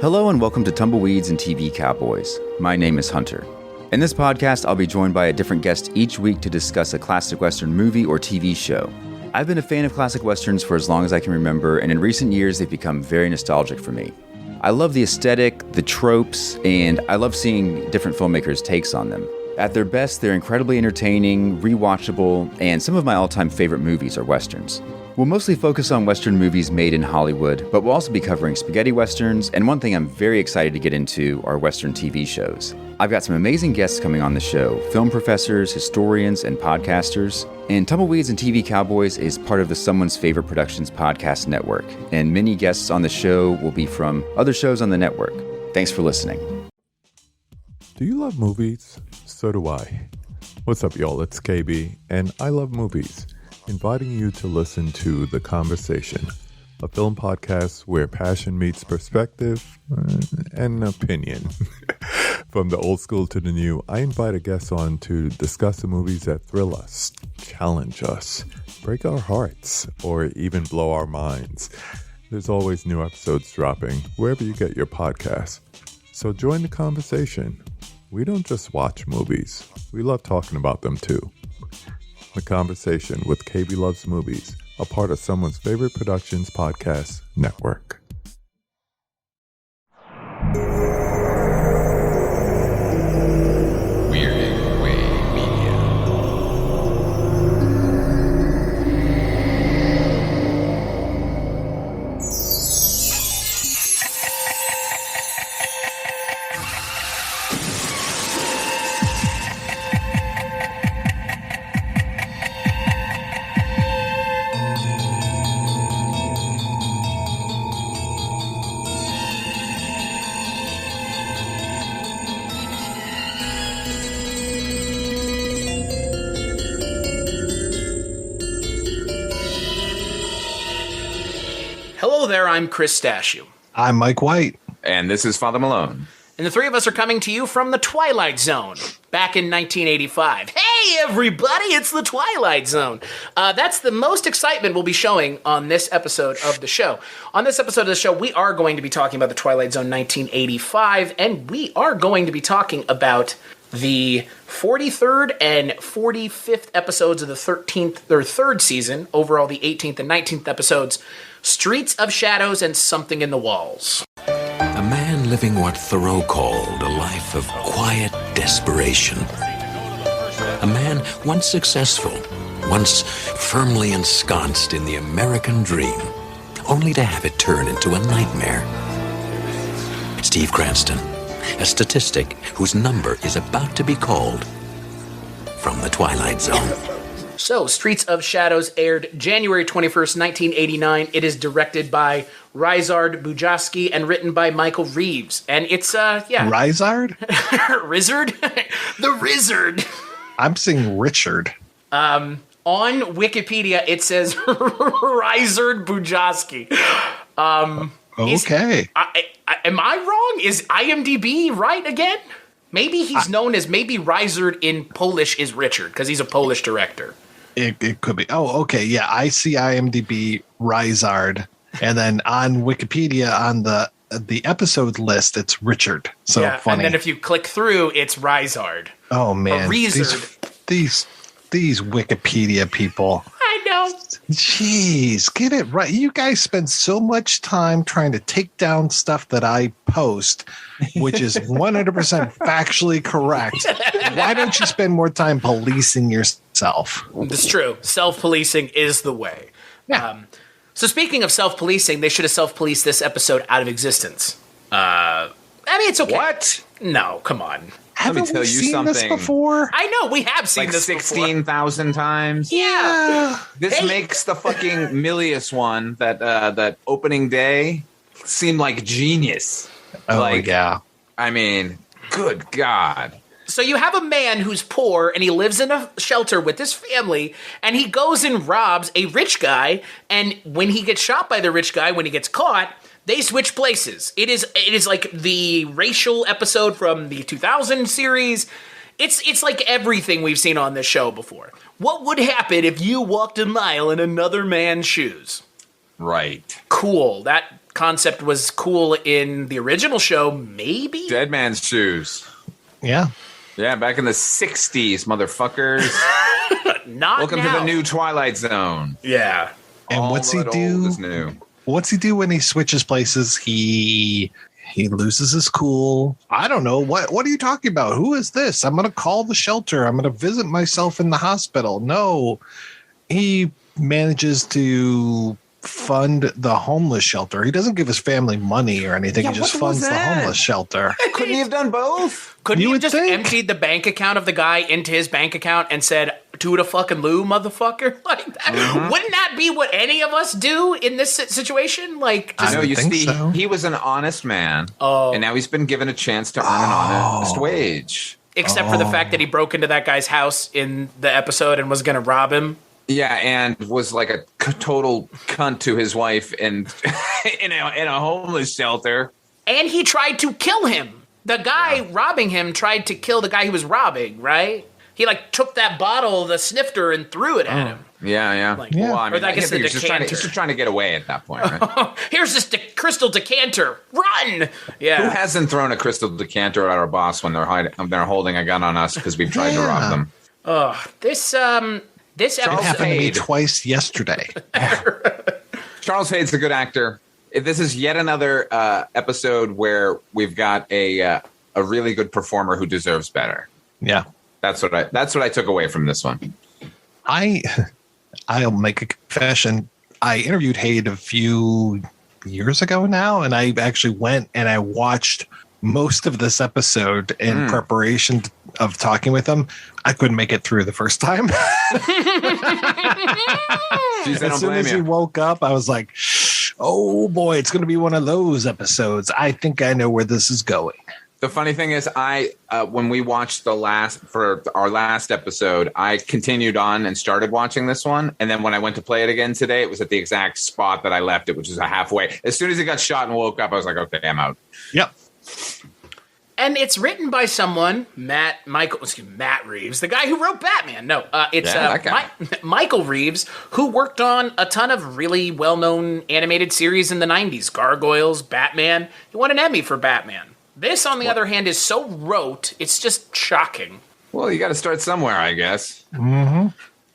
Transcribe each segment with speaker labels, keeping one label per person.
Speaker 1: Hello and welcome to Tumbleweeds and TV Cowboys. My name is Hunter. In this podcast, I'll be joined by a different guest each week to discuss a classic Western movie or TV show. I've been a fan of classic Westerns for as long as I can remember, and in recent years, they've become very nostalgic for me. I love the aesthetic, the tropes, and I love seeing different filmmakers' takes on them. At their best, they're incredibly entertaining, rewatchable, and some of my all-time favorite movies are Westerns. We'll mostly focus on Western movies made in Hollywood, but we'll also be covering spaghetti Westerns, and one thing I'm very excited to get into are Western TV shows. I've got some amazing guests coming on the show, film professors, historians, and podcasters. And Tumbleweeds and TV Cowboys is part of the Someone's Favorite Productions podcast network, and many guests on the show will be from other shows on the network. Thanks for listening.
Speaker 2: Do you love movies? So do I. What's up, y'all? It's KB, and I love movies. Inviting you to listen to The Conversation, a film podcast where passion meets perspective and opinion. From the old school to the new, I invite a guest on to discuss the movies that thrill us, challenge us, break our hearts, or even blow our minds. There's always new episodes dropping wherever you get your podcasts. So join the conversation. We don't just watch movies. We love talking about them too. The Conversation with KB Loves Movies, a part of Someone's Favorite Productions podcast network.
Speaker 3: Weird Way Media.
Speaker 4: Hello there, I'm Chris Stashew.
Speaker 5: I'm Mike White.
Speaker 3: And this is Father Malone.
Speaker 4: And the three of us are coming to you from the Twilight Zone, back in 1985. Hey everybody, it's the Twilight Zone. That's the most excitement we'll be showing on this episode of the show. On this episode of the show, we are going to be talking about the Twilight Zone 1985, and we are going to be talking about the 43rd and 45th episodes of the 3rd season, overall the 18th and 19th episodes, Streets of Shadows and Something in the Walls.
Speaker 6: A man living what Thoreau called a life of quiet desperation. A man once successful, once firmly ensconced in the American dream, only to have it turn into a nightmare. Steve Cranston, a statistic whose number is about to be called from the Twilight Zone.
Speaker 4: So, Streets of Shadows aired January 21st, 1989. It is directed by Ryszard Bujalski and written by Michael Reeves. And it's,
Speaker 5: Ryszard?
Speaker 4: Rizzard? The Rizzard.
Speaker 5: I'm saying Richard.
Speaker 4: On Wikipedia, it says Ryszard Bujalski.
Speaker 5: Okay.
Speaker 4: Am I wrong? Is IMDb right again? Maybe he's known as, Ryszard in Polish is Richard, because he's a Polish director.
Speaker 5: It could be. Oh, okay. Yeah, I see IMDb Ryszard, and then on Wikipedia on the episode list, it's Richard. So
Speaker 4: yeah,
Speaker 5: funny.
Speaker 4: And then if you click through, it's Ryszard.
Speaker 5: Oh man, these Wikipedia people.
Speaker 4: I know.
Speaker 5: Jeez, get it right. You guys spend so much time trying to take down stuff that I post, which is 100% factually correct. Why don't you spend more time policing yourself?
Speaker 4: It's true. Self-policing is the way.
Speaker 5: Yeah.
Speaker 4: So speaking of self-policing, they should have self-policed this episode out of existence. I mean, it's okay.
Speaker 3: What?
Speaker 4: No, come on.
Speaker 5: Haven't
Speaker 3: tell
Speaker 5: we
Speaker 3: you
Speaker 5: seen this
Speaker 3: something.
Speaker 5: before?
Speaker 4: I know, we have seen
Speaker 3: Like
Speaker 4: this before.
Speaker 3: 16,000 times?
Speaker 4: Yeah.
Speaker 3: This
Speaker 4: Hey.
Speaker 3: makes the fucking Milius one, that opening day, seem like genius.
Speaker 5: Oh,
Speaker 3: like,
Speaker 5: yeah.
Speaker 3: I mean, good God.
Speaker 4: So you have a man who's poor and he lives in a shelter with his family and he goes and robs a rich guy, and when he gets shot by the rich guy, when he gets caught, they switch places. It is like the racial episode from the 2000 series. It's like everything we've seen on this show before. What would happen if you walked a mile in another man's shoes?
Speaker 3: Right.
Speaker 4: Cool. That concept was cool in the original show, maybe?
Speaker 3: Dead Man's Shoes.
Speaker 5: Yeah.
Speaker 3: Yeah, back in the 60s, motherfuckers.
Speaker 4: Not
Speaker 3: Welcome
Speaker 4: now.
Speaker 3: to the new Twilight Zone.
Speaker 4: Yeah.
Speaker 5: And
Speaker 3: All
Speaker 5: what's he
Speaker 3: that
Speaker 5: do?
Speaker 3: old is new.
Speaker 5: What's he do when he switches places? He loses his cool. I don't know. What are you talking about? Who is this? I'm going to call the shelter. I'm going to visit myself in the hospital. No. He manages to fund the homeless shelter. He doesn't give his family money or anything.
Speaker 3: Yeah,
Speaker 5: he just
Speaker 3: what was
Speaker 5: funds the
Speaker 3: that?
Speaker 5: homeless shelter.
Speaker 3: Couldn't he have done both?
Speaker 4: Couldn't
Speaker 5: You
Speaker 4: you
Speaker 5: would
Speaker 4: just
Speaker 5: think.
Speaker 4: emptied the bank account of the guy into his bank account and said, "Tuda fucking Lou, motherfucker"? Like that. Wouldn't that be what any of us do in this situation? Like, just,
Speaker 3: No,
Speaker 5: would
Speaker 3: you
Speaker 5: think
Speaker 3: see,
Speaker 5: so.
Speaker 3: he was an honest man,
Speaker 4: Oh.
Speaker 3: and now he's been given a chance to earn an honest wage.
Speaker 4: except for the fact that he broke into that guy's house in the episode and was going to rob him.
Speaker 3: Yeah, and was like a total cunt to his wife and in a homeless shelter.
Speaker 4: And he tried to kill him. The guy robbing him tried to kill the guy he was robbing, right? He like took that bottle, the snifter, and threw it at him.
Speaker 3: Yeah.
Speaker 4: Like-
Speaker 3: Well, I
Speaker 4: Or
Speaker 3: mean,
Speaker 4: I guess
Speaker 3: think
Speaker 4: the
Speaker 3: he's just trying to,
Speaker 4: decanter.
Speaker 3: he's just trying to get away at that point, right?
Speaker 4: Here's this crystal decanter. Run! Yeah.
Speaker 3: Who hasn't thrown a crystal decanter at our boss when they're holding a gun on us because we've tried to rob them?
Speaker 4: This
Speaker 3: Charles
Speaker 4: episode.
Speaker 5: Happened to me
Speaker 3: Hayde.
Speaker 5: twice yesterday.
Speaker 3: Charles Hayde's a good actor. This is yet another episode where we've got a really good performer who deserves better.
Speaker 5: Yeah.
Speaker 3: That's what I took away from this one.
Speaker 5: I'll make a confession. I interviewed Hayde a few years ago now, and I actually went and I watched most of this episode in preparation of talking with him. I couldn't make it through the first time.
Speaker 3: Jeez, I don't
Speaker 5: As soon
Speaker 3: blame
Speaker 5: as he
Speaker 3: you.
Speaker 5: woke up, I was like, oh boy, it's going to be one of those episodes. I think I know where this is going.
Speaker 3: The funny thing is, when we watched for our last episode, I continued on and started watching this one. And then when I went to play it again today, it was at the exact spot that I left it, which is a halfway. As soon as he got shot and woke up, I was like, okay, I'm out.
Speaker 5: Yep.
Speaker 4: And it's written by someone, Matt Reeves, the guy who wrote Batman. No, it's
Speaker 3: Yeah, that guy.
Speaker 4: Michael Reeves, who worked on a ton of really well-known animated series in the 90s. Gargoyles, Batman. He won an Emmy for Batman. This, on the other hand, is so rote, it's just shocking.
Speaker 3: Well, you got to start somewhere, I guess. Mm-hmm.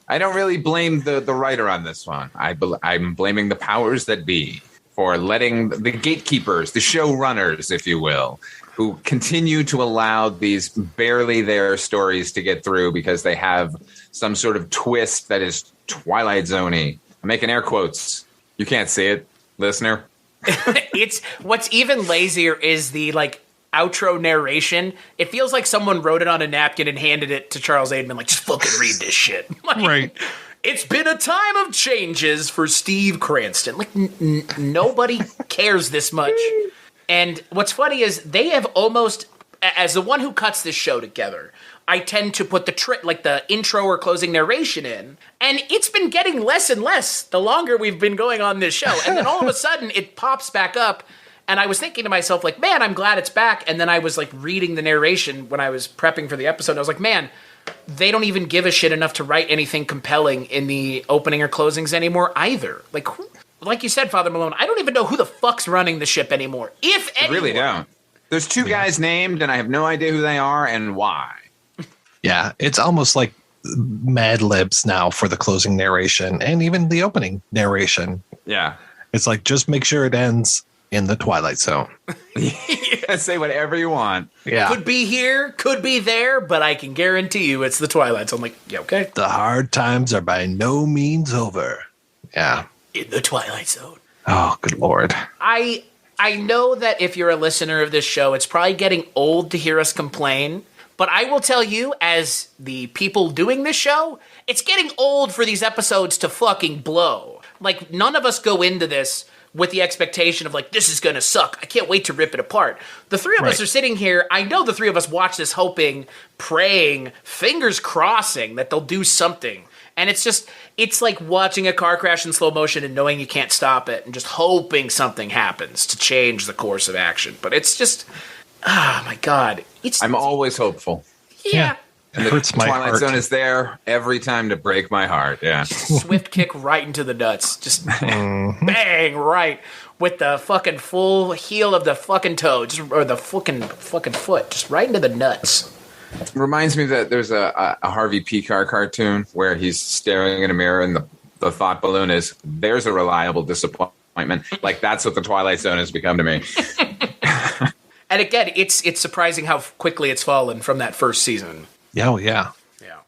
Speaker 3: I don't really blame the writer on this one. I'm blaming the powers that be for letting the gatekeepers, the showrunners, if you will, who continue to allow these barely there stories to get through because they have some sort of twist that is Twilight Zone-y. I'm making air quotes. You can't see it, listener.
Speaker 4: It's what's even lazier is the outro narration. It feels like someone wrote it on a napkin and handed it to Charles Aidman, like, just fucking read this shit. Like,
Speaker 5: Right.
Speaker 4: It's been a time of changes for Steve Cranston. Like, nobody cares this much. And what's funny is they have almost, as the one who cuts this show together, I tend to put the intro or closing narration in, and it's been getting less and less the longer we've been going on this show. And then all of a sudden, it pops back up, and I was thinking to myself, like, man, I'm glad it's back. And then I was, reading the narration when I was prepping for the episode, and I was like, man, they don't even give a shit enough to write anything compelling in the opening or closings anymore either. Like you said, Father Malone, I don't even know who the fuck's running the ship anymore, if
Speaker 3: I
Speaker 4: anyone.
Speaker 3: really don't. There's two guys named, and I have no idea who they are and why.
Speaker 5: Yeah. It's almost like Mad Libs now for the closing narration and even the opening narration.
Speaker 3: Yeah.
Speaker 5: It's like, just make sure it ends in the Twilight Zone.
Speaker 3: Say whatever you want.
Speaker 5: Yeah.
Speaker 4: Could be here, could be there, but I can guarantee you it's the Twilight Zone. I'm like, yeah, okay.
Speaker 5: The hard times are by no means over. Yeah.
Speaker 4: In the Twilight Zone.
Speaker 5: Oh, good Lord.
Speaker 4: I know that if you're a listener of this show, it's probably getting old to hear us complain, but I will tell you, as the people doing this show, it's getting old for these episodes to fucking blow. Like, none of us go into this with the expectation of, this is gonna suck. I can't wait to rip it apart. The three of us are sitting here, I know the three of us watch this hoping, praying, fingers crossing that they'll do something. And it's like watching a car crash in slow motion and knowing you can't stop it and just hoping something happens to change the course of action. But it's just, oh my God.
Speaker 3: I'm always hopeful.
Speaker 4: Yeah.
Speaker 3: And the
Speaker 5: hurts my
Speaker 3: Twilight
Speaker 5: heart.
Speaker 3: Zone is there every time to break my heart. Yeah.
Speaker 4: Swift kick right into the nuts. Just bang right with the fucking full heel of the fucking toe, or the fucking foot, just right into the nuts.
Speaker 3: Reminds me that there's a Harvey Pekar cartoon where he's staring in a mirror and the thought balloon is, there's a reliable disappointment. Like, that's what the Twilight Zone has become to me.
Speaker 4: And again, it's surprising how quickly it's fallen from that first season.
Speaker 5: Oh, yeah.
Speaker 4: Yeah.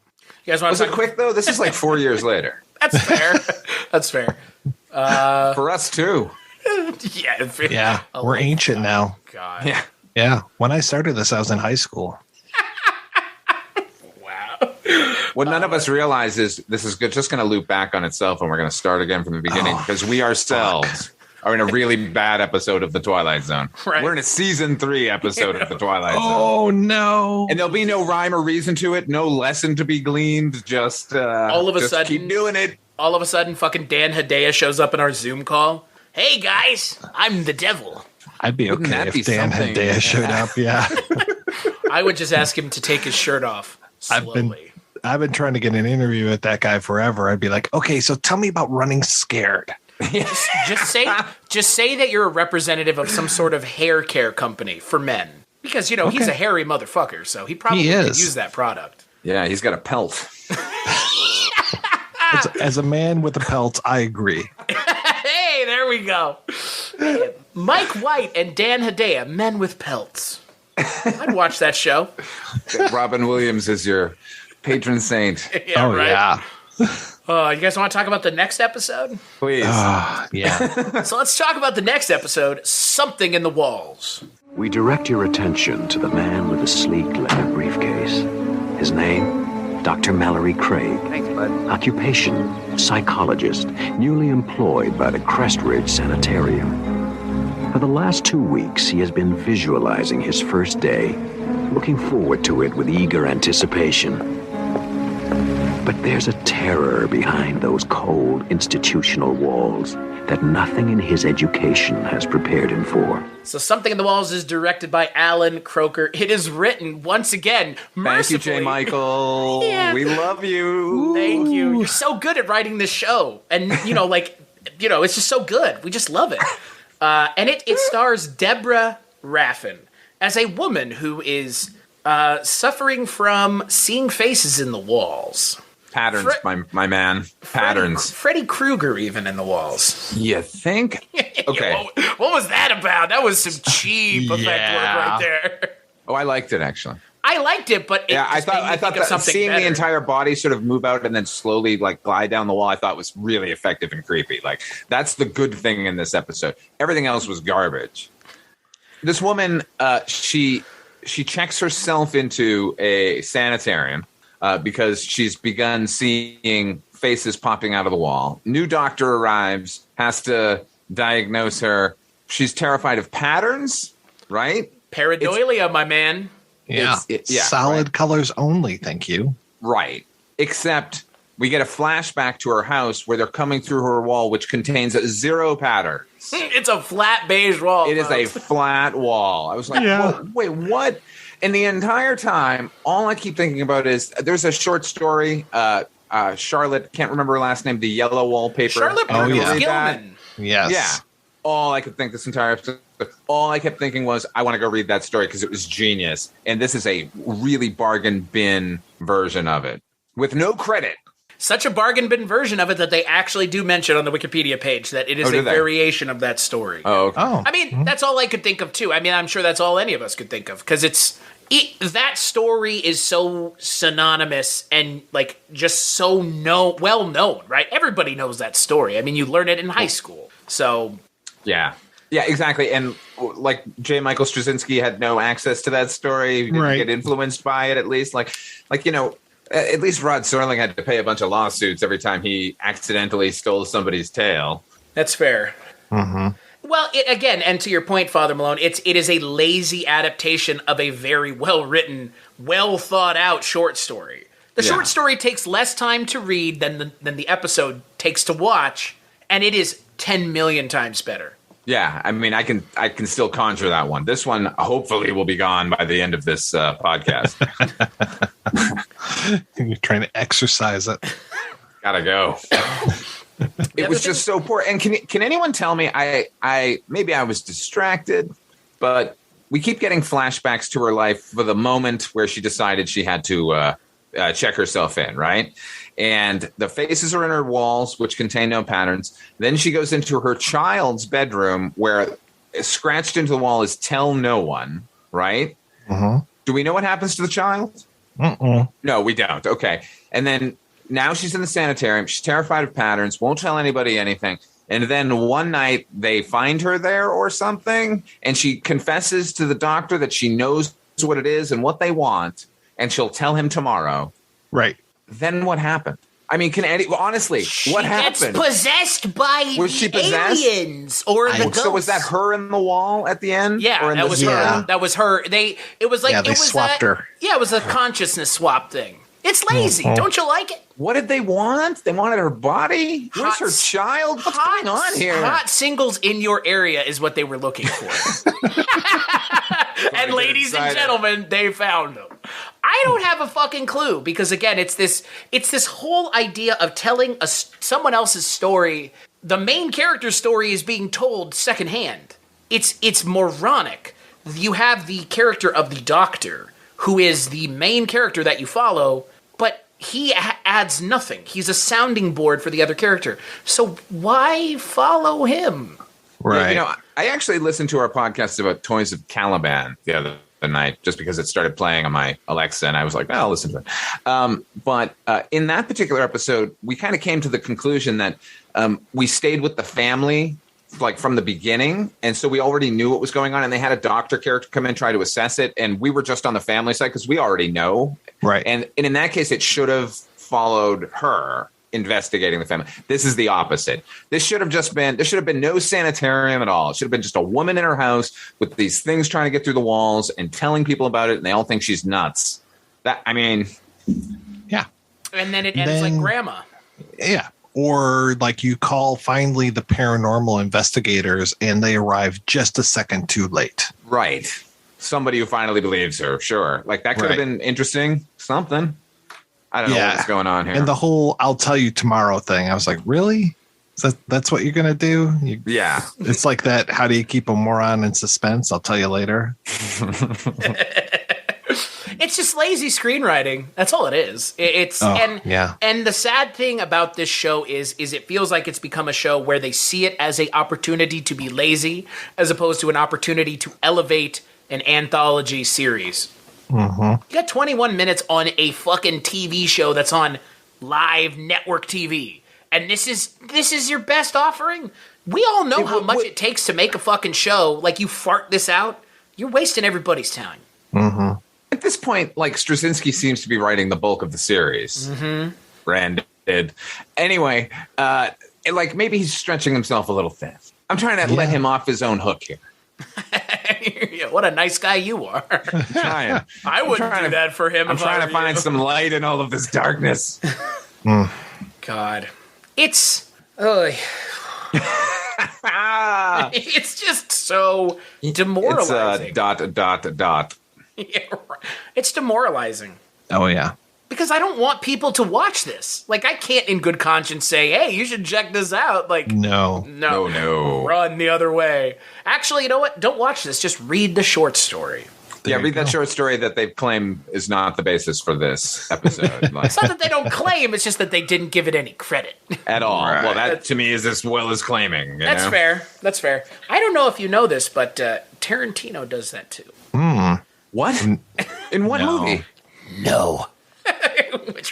Speaker 4: You guys want
Speaker 3: Was
Speaker 4: to
Speaker 3: it quick, though? This is like 4 years later.
Speaker 4: That's fair. That's fair.
Speaker 3: For us, too.
Speaker 4: Yeah.
Speaker 5: Yeah. We're ancient now.
Speaker 4: God.
Speaker 3: Yeah.
Speaker 5: Yeah. When I started this, I was in high school.
Speaker 4: Wow.
Speaker 3: What none of us realize is this is just going to loop back on itself, and we're going to start again from the beginning because we ourselves are in a really bad episode of The Twilight Zone.
Speaker 4: Right.
Speaker 3: We're in a season 3 episode of The Twilight Zone.
Speaker 5: Oh, no.
Speaker 3: And there'll be no rhyme or reason to it, no lesson to be gleaned. Just
Speaker 4: All of a
Speaker 3: just
Speaker 4: sudden,
Speaker 3: keep doing it.
Speaker 4: All of a sudden, fucking Dan Hedaya shows up in our Zoom call. Hey guys, I'm the devil.
Speaker 5: I'd be
Speaker 3: Wouldn't
Speaker 5: okay
Speaker 3: that be
Speaker 5: if Dan
Speaker 3: something?
Speaker 5: Hedaya showed up. Yeah.
Speaker 4: I would just ask him to take his shirt off slowly.
Speaker 5: I've been trying to get an interview with that guy forever. I'd be like, okay, so tell me about running scared.
Speaker 4: Just say that you're a representative of some sort of hair care company for men, because he's a hairy motherfucker, so he probably could use that product.
Speaker 3: Yeah, he's got a pelt.
Speaker 5: As a man with a pelt, I agree.
Speaker 4: Hey, there we go. Mike White and Dan Hedaya, men with pelts. I'd watch that show.
Speaker 3: Robin Williams is your patron saint.
Speaker 4: Yeah, right?
Speaker 5: Yeah.
Speaker 4: You guys want to talk about the next episode?
Speaker 3: Please.
Speaker 5: Yeah.
Speaker 4: So let's talk about the next episode, Something in the Walls.
Speaker 6: We direct your attention to the man with the sleek leather briefcase. His name, Dr. Mallory Craig.
Speaker 4: Thanks, bud.
Speaker 6: Occupation, psychologist, newly employed by the Crestridge Sanitarium. For the last 2 weeks, he has been visualizing his first day, looking forward to it with eager anticipation. But there's a terror behind those cold institutional walls that nothing in his education has prepared him for.
Speaker 4: So Something in the Walls is directed by Alan Croker. It is written, once again,
Speaker 3: Thank you, J.
Speaker 4: mercifully.
Speaker 3: Michael.
Speaker 4: Yeah.
Speaker 3: We love you.
Speaker 4: Thank you. You're so good at writing this show. And, it's just so good. We just love it. And it stars Deborah Raffin as a woman who is suffering from seeing faces in the walls.
Speaker 3: Patterns, my man. Patterns.
Speaker 4: Freddy Krueger even in the walls.
Speaker 3: You think? Okay.
Speaker 4: What was that about? That was some cheap effect work right there.
Speaker 3: Oh, I liked it, actually.
Speaker 4: I liked it, but
Speaker 3: I thought that
Speaker 4: something
Speaker 3: seeing
Speaker 4: better.
Speaker 3: the entire body sort of move out and then slowly glide down the wall, I thought was really effective and creepy. Like, that's the good thing in this episode. Everything else was garbage. This woman, she checks herself into a sanitarium because she's begun seeing faces popping out of the wall. New doctor arrives, has to diagnose her. She's terrified of patterns, right?
Speaker 4: Pareidolia, my man.
Speaker 5: Yeah. Solid colors only, thank you.
Speaker 3: Right. Except we get a flashback to her house where they're coming through her wall, which contains 0 patterns.
Speaker 4: It's a flat beige wall.
Speaker 3: It is a
Speaker 4: folks.
Speaker 3: flat wall. I was like, wait, what? And the entire time, all I keep thinking about is there's a short story. Charlotte, can't remember her last name, the Yellow Wallpaper.
Speaker 4: Charlotte
Speaker 3: Ever
Speaker 4: Burgess
Speaker 3: read that?
Speaker 4: Gilman.
Speaker 5: Yes.
Speaker 3: Yeah. All I could think this entire episode, all I kept thinking was, I want to go read that story because it was genius. And this is a really bargain bin version of it with no credit.
Speaker 4: Such a bargain bin version of it that they actually do mention on the Wikipedia page that it is a variation of that story.
Speaker 3: Oh, okay.
Speaker 5: Oh.
Speaker 4: I mean, that's all I could think of too. I mean, I'm sure that's all any of us could think of because that story is so synonymous and just so well known, right? Everybody knows that story. I mean, you learn it in high school. So
Speaker 3: Yeah, exactly. And like J. Michael Straczynski had no access to that story. He didn't get influenced by it, at least. At least Rod Serling had to pay a bunch of lawsuits every time he accidentally stole somebody's tail.
Speaker 4: that's fair.
Speaker 5: Mm-hmm.
Speaker 4: Well, again, and to your point, Father Malone, it is a lazy adaptation of a very well-written, well-thought-out short story. The short story takes less time to read than the episode takes to watch, and it is 10 million times better.
Speaker 3: Yeah, I mean, I can still conjure that one. This one hopefully will be gone by the end of this podcast.
Speaker 5: You're trying to exercise it.
Speaker 3: Gotta go. It was just so poor. And can anyone tell me? I maybe I was distracted, but we keep getting flashbacks to her life for the moment where she decided she had to check herself in, right? And the faces are in her walls, which contain no patterns. Then she goes into her child's bedroom, where scratched into the wall is "Tell no one," right?
Speaker 5: Mm-hmm.
Speaker 3: Do we know what happens to the child? No, we don't. Okay. And then now she's in the sanitarium. She's terrified of patterns, won't tell anybody anything. And then one night they find her there or something, and she confesses to the doctor that she knows what it is and what they want, and she'll tell him tomorrow.
Speaker 5: Right.
Speaker 3: Then what happened? I mean, honestly, what happened?
Speaker 4: Gets possessed by
Speaker 3: Was she possessed?
Speaker 4: Aliens or the ghosts.
Speaker 3: So was that her in the wall at the end?
Speaker 4: Yeah, that was her. That was her. It was like
Speaker 5: they swapped her.
Speaker 4: Yeah, it was a consciousness swap thing. It's lazy. Don't you like it?
Speaker 3: What did they want? They wanted her body? Where's her child? What's going on here?
Speaker 4: Hot singles in your area is what they were looking for. And ladies and gentlemen, they found them. I don't have a fucking clue because, again, it's this whole idea of telling someone else's story. The main character's story is being told secondhand. It's moronic. You have the character of the doctor, who is the main character that you follow, but he adds nothing. He's a sounding board for the other character. So why follow him?
Speaker 5: Right.
Speaker 3: Yeah, I actually listened to our podcast about Toys of Caliban the other night just because it started playing on my Alexa, and I was like, I'll listen to it. But in that particular episode, we kind of came to the conclusion that we stayed with the family like from the beginning, and so we already knew what was going on, and they had a doctor character come in try to assess it, and we were just on the family side because we already know.
Speaker 5: Right.
Speaker 3: And in that case, it should have followed her investigating the family. This is the opposite. There should have been no sanitarium at all. It should have been just a woman in her house with these things trying to get through the walls and telling people about it, and they all think she's nuts. Yeah.
Speaker 4: And then it ends like Grandma.
Speaker 5: Yeah. Or like you call finally the paranormal investigators and they arrive just a second too late.
Speaker 3: Right. Somebody who finally believes her. Sure. Like that could have been interesting. Something. I don't know what's going on here.
Speaker 5: And the whole "I'll tell you tomorrow" thing. I was like, really? That's what you're going to do?
Speaker 3: Yeah.
Speaker 5: It's like that. How do you keep a moron in suspense? I'll tell you later.
Speaker 4: It's just lazy screenwriting. That's all it is. And the sad thing about this show is it feels like it's become a show where they see it as an opportunity to be lazy as opposed to an opportunity to elevate an anthology series. You got 21 minutes on a fucking TV show that's on live network TV, and this is your best offering. We all know how much it takes to make a fucking show. Like, you fart this out, you're wasting everybody's time.
Speaker 3: At this point, like, Straczynski seems to be writing the bulk of the series. Branded. Anyway, like, maybe he's stretching himself a little thin. I'm trying to let him off his own hook here.
Speaker 4: What a nice guy you are.
Speaker 3: Trying.
Speaker 4: I wouldn't do that for him.
Speaker 3: I'm trying to find some light in all of this darkness.
Speaker 4: God. It's it's just so demoralizing.
Speaker 3: It's ...
Speaker 4: Yeah, right. It's demoralizing.
Speaker 5: Oh, yeah.
Speaker 4: Because I don't want people to watch this. Like, I can't in good conscience say, hey, you should check this out. Like,
Speaker 5: no.
Speaker 4: Run the other way. Actually, you know what? Don't watch this. Just read the short story.
Speaker 3: Read that short story that they claim is not the basis for this episode. Like,
Speaker 4: it's not that they don't claim, it's just that they didn't give it any credit.
Speaker 3: At all. Right. Well, that to me is as well as claiming.
Speaker 4: That's fair. That's fair. I don't know if you know this, but Tarantino does that too.
Speaker 3: What? In what movie?
Speaker 4: No.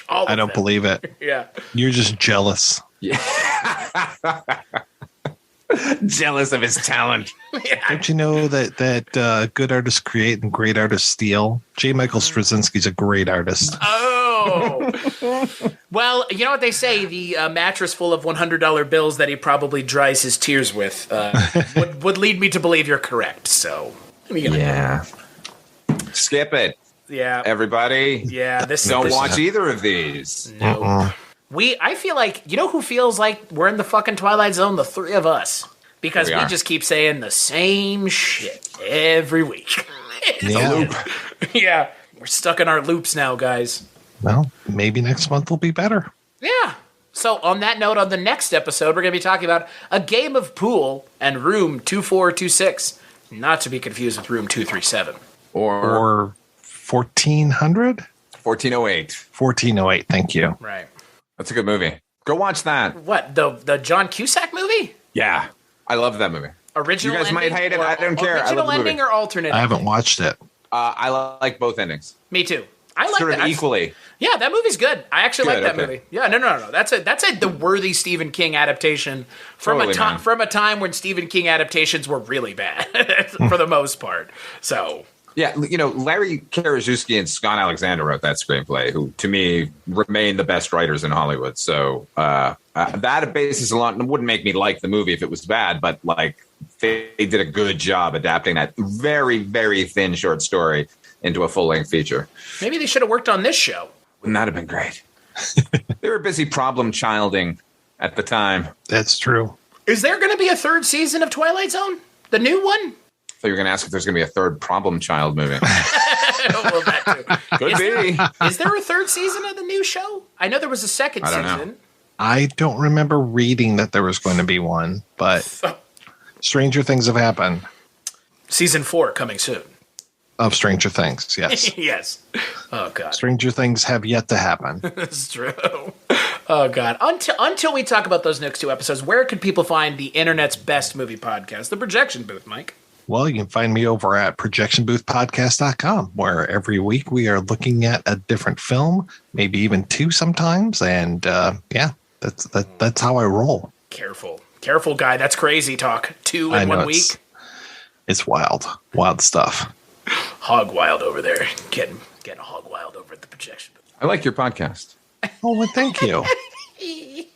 Speaker 5: I don't believe it.
Speaker 4: Yeah.
Speaker 5: You're just jealous.
Speaker 3: Yeah. Jealous of his talent.
Speaker 5: Don't you know that good artists create and great artists steal? J. Michael Straczynski's a great artist.
Speaker 4: Oh. Well, you know what they say? The mattress full of $100 bills that he probably dries his tears with would lead me to believe you're correct. So,
Speaker 3: yeah. Skip it.
Speaker 4: Yeah.
Speaker 3: Everybody.
Speaker 4: Yeah.
Speaker 3: Don't watch either of these.
Speaker 4: No. I feel like, you know who feels like we're in the fucking Twilight Zone? The three of us. Because we just keep saying the same shit every week.
Speaker 5: It's a loop.
Speaker 4: Yeah. We're stuck in our loops now, guys.
Speaker 5: Well, maybe next month will be better.
Speaker 4: Yeah. So on that note, on the next episode, we're going to be talking about A Game of Pool and Room 2426. Not to be confused with Room 237.
Speaker 5: Or 1400?
Speaker 3: 1408.
Speaker 5: 1408, thank you.
Speaker 4: Right.
Speaker 3: That's a good movie. Go watch that.
Speaker 4: What, the John Cusack movie?
Speaker 3: Yeah. I love that movie.
Speaker 4: Original
Speaker 3: You guys
Speaker 4: ending?
Speaker 3: might hate it. I don't care. I love
Speaker 4: Original
Speaker 3: the movie.
Speaker 4: ending or alternate
Speaker 5: I
Speaker 4: ending?
Speaker 5: haven't watched it.
Speaker 3: I like both endings.
Speaker 4: Me too. I like
Speaker 3: Sort
Speaker 4: that.
Speaker 3: of equally.
Speaker 4: Yeah, that movie's good. I actually like
Speaker 3: Good,
Speaker 4: that
Speaker 3: okay.
Speaker 4: movie. Yeah, no. That's the worthy Stephen King adaptation from
Speaker 3: Totally, man.
Speaker 4: from a time when Stephen King adaptations were really bad for the most part. So
Speaker 3: Yeah, Larry Karaszewski and Scott Alexander wrote that screenplay, who to me remain the best writers in Hollywood. So that basis alone wouldn't make me like the movie if it was bad, but like they did a good job adapting that very, very thin short story into a full-length feature.
Speaker 4: maybe they should have worked on this show.
Speaker 3: Wouldn't that have been great? They were busy problem childing at the time.
Speaker 5: That's true.
Speaker 4: Is there going to be a third season of Twilight Zone? The new one?
Speaker 3: So you're going to ask if there's going to be a third problem child movie.
Speaker 4: Well, that too.
Speaker 3: Could be.
Speaker 4: Is there a third season of the new show? I know there was a second
Speaker 3: I don't know.
Speaker 4: season.
Speaker 5: I don't remember reading that there was going to be one, but stranger things have happened.
Speaker 4: Season 4 coming soon.
Speaker 5: Of Stranger Things, yes.
Speaker 4: Yes. Oh, God.
Speaker 5: Stranger things have yet to happen.
Speaker 4: That's true. Oh, God. Until we talk about those next two episodes, where can people find the internet's best movie podcast, The Projection Booth, Mike?
Speaker 5: Well, you can find me over at projectionboothpodcast.com, where every week we are looking at a different film, maybe even two sometimes. And that's how I roll.
Speaker 4: Careful, guy. That's crazy talk. 2
Speaker 5: I
Speaker 4: in
Speaker 5: know
Speaker 4: 1 week.
Speaker 5: It's wild stuff.
Speaker 4: Hog wild over there. Getting hog wild over at the projection booth.
Speaker 3: I like your podcast.
Speaker 5: Oh, well, thank you.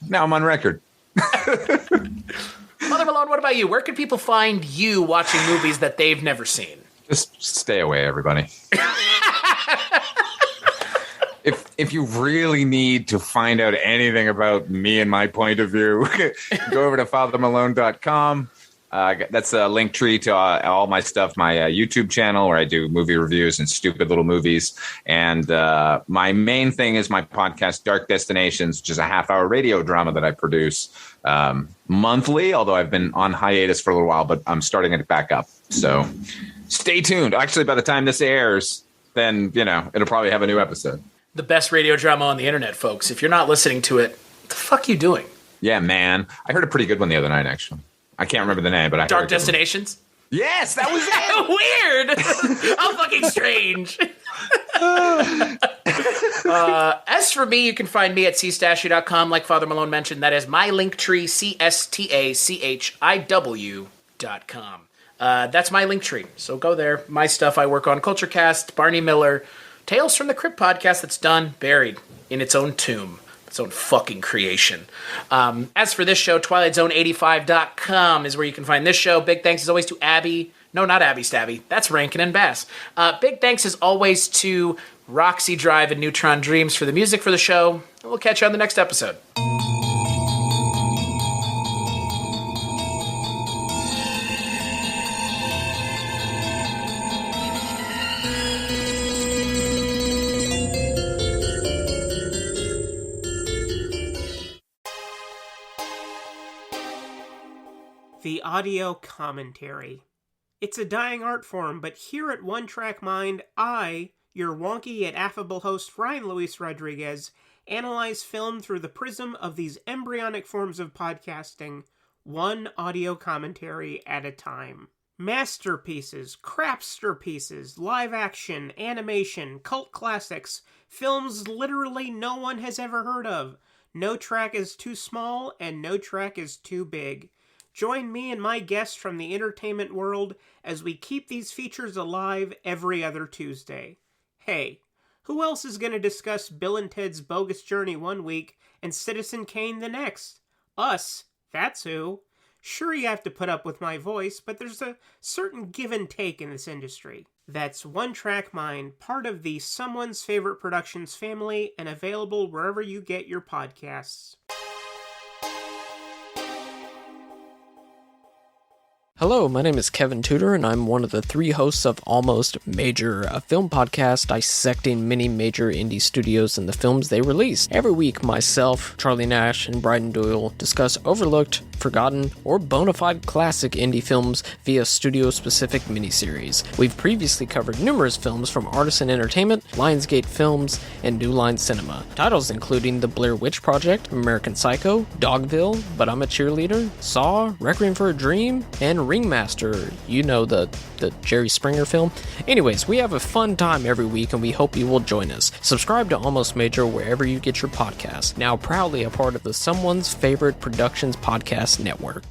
Speaker 3: Now I'm on record.
Speaker 4: Mother Malone, what about you? Where can people find you watching movies that they've never seen?
Speaker 3: Just stay away, everybody. If you really need to find out anything about me and my point of view, go over to fathermalone.com. That's a link tree to all my stuff, my YouTube channel where I do movie reviews and stupid little movies. And my main thing is my podcast, Dark Destinations, which is a half-hour radio drama that I produce monthly, although I've been on hiatus for a little while, but I'm starting it back up. So stay tuned. Actually, by the time this airs, then, it'll probably have a new episode.
Speaker 4: The best radio drama on the internet, folks. If you're not listening to it, what the fuck you doing?
Speaker 3: Yeah, man. I heard a pretty good one the other night, actually. I can't remember the name, but I heard
Speaker 4: Dark
Speaker 3: a good one.
Speaker 4: Destinations?
Speaker 3: Yes, that was it.
Speaker 4: Weird. How fucking strange. As for me, you can find me at cstachiw.com. Like Father Malone mentioned, that is my link tree, cstachiw.com. That's my link tree. So go there. My stuff I work on, Culturecast, Barney Miller, Tales from the Crypt podcast that's done, buried in its own tomb. Its own fucking creation. As for this show, TwilightZone85.com is where you can find this show. Big thanks as always to Abby. No, not Abby Stabby. That's Rankin and Bass. Big thanks as always to Roxy Drive and Neutron Dreams for the music for the show. And we'll catch you on the next episode.
Speaker 7: The audio commentary. It's a dying art form, but here at One Track Mind, I, your wonky yet affable host Ryan Luis Rodriguez, analyze film through the prism of these embryonic forms of podcasting, one audio commentary at a time. Masterpieces, crapster pieces, live action, animation, cult classics, films literally no one has ever heard of. No track is too small, and no track is too big. Join me and my guests from the entertainment world as we keep these features alive every other Tuesday. Hey, who else is going to discuss Bill and Ted's Bogus Journey one week and Citizen Kane the next? Us, that's who. Sure, you have to put up with my voice, but there's a certain give and take in this industry. That's One Track Mind, part of the Someone's Favorite Productions family and available wherever you get your podcasts.
Speaker 8: Hello, my name is Kevin Tudor, and I'm one of the 3 hosts of Almost Major, a film podcast dissecting many major indie studios and the films they release. Every week, myself, Charlie Nash, and Bryden Doyle discuss overlooked, forgotten, or bona fide classic indie films via studio-specific miniseries. We've previously covered numerous films from Artisan Entertainment, Lionsgate Films, and New Line Cinema. Titles including The Blair Witch Project, American Psycho, Dogville, But I'm a Cheerleader, Saw, Requiem for a Dream, and Ringmaster, you know, the Jerry Springer film. Anyways, we have a fun time every week and we hope you will join us. Subscribe to Almost Major wherever you get your podcasts. Now proudly a part of the Someone's Favorite Productions podcast network.